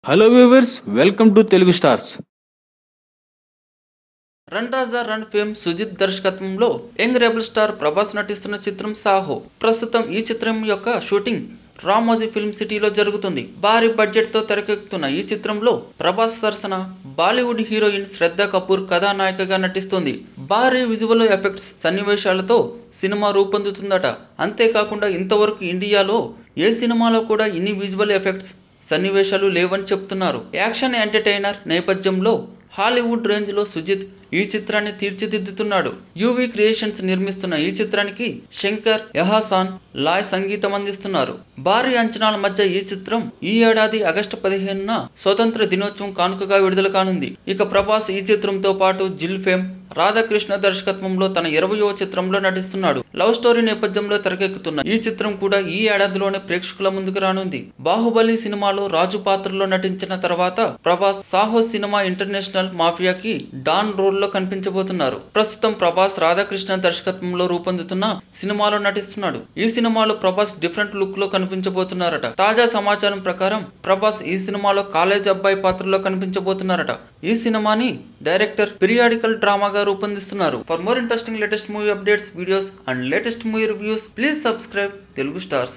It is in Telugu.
Hello viewers, welcome to Telugu stars. Run Raja run fame Sujith దర్శకత్వంలో యంగ్ రెబల్ స్టార్ ప్రభాస్ నటిస్తున్న చిత్రం సాహో. ప్రస్తుతం ఈ చిత్రం యొక్క షూటింగ్ రామోజీ ఫిల్మ్ సిటీలో జరుగుతుంది. భారీ బడ్జెట్ తో తెరకెక్కుతున్న ఈ చిత్రంలో ప్రభాస్ సరసన బాలీవుడ్ హీరోయిన్ శ్రద్ధా కపూర్ కథానాయికగా నటిస్తుంది. భారీ విజువల్ ఎఫెక్ట్స్ సన్నివేశాలతో సినిమా రూపొందుతుందట. అంతేకాకుండా ఇంతవరకు ఇండియాలో ఏ సినిమాలో కూడా ఇన్ని విజువల్ ఎఫెక్ట్స్ సన్నివేశాలు లేవని చెప్తున్నారు. యాక్షన్ ఎంటర్టైనర్ నేపథ్యంలో హాలీవుడ్ రేంజ్ లో సుజిత్ ఈ చిత్రాన్ని తీర్చిదిద్దుతున్నాడు. యువి క్రియేషన్స్ నిర్మిస్తున్న ఈ చిత్రానికి శంకర్ ఎహాసాన్ లాయ్ సంగీతం అందిస్తున్నారు. భారీ అంచనాల మధ్య ఈ చిత్రం ఈ ఏడాది ఆగస్టు 15న స్వతంత్ర దినోత్సవం కానుకగా విడుదల కానుంది. ఇక ప్రభాస్ ఈ చిత్రంతో పాటు జిల్ ఫేమ్ రాధాకృష్ణ దర్శకత్వంలో తన 20వ చిత్రంలో నటిస్తున్నాడు. లవ్ స్టోరీ నేపథ్యంలో తెరకెక్కుతున్న ఈ చిత్రం కూడా ఈ ఏడాదిలోనే ప్రేక్షకుల ముందుకు రానుంది. బాహుబలి సినిమాలో రాజు పాత్రలో నటించిన తర్వాత ప్రభాస్ సాహో సినిమా ఇంటర్నేషనల్ మాఫియాకి డాన్ రోల్ లో కనిపించబోతున్నారు. ప్రస్తుతం ప్రభాస్ రాధాకృష్ణ దర్శకత్వంలో రూపొందుతున్న సినిమాలో నటిస్తున్నాడు. ఈ సినిమాలో ప్రభాస్ డిఫరెంట్ లుక్ లో కనిపించబోతున్నారట. తాజా సమాచారం ప్రకారం ప్రభాస్ ఈ సినిమాలో కాలేజ్ అబ్బాయి పాత్రలో కనిపించబోతున్నారట. ఈ సినిమాని డైరెక్టర్ పీరియాడికల్ డ్రామాగా రూపొందిస్తున్నారు. For more interesting latest movie updates, videos and latest movie reviews, please subscribe Telugu stars.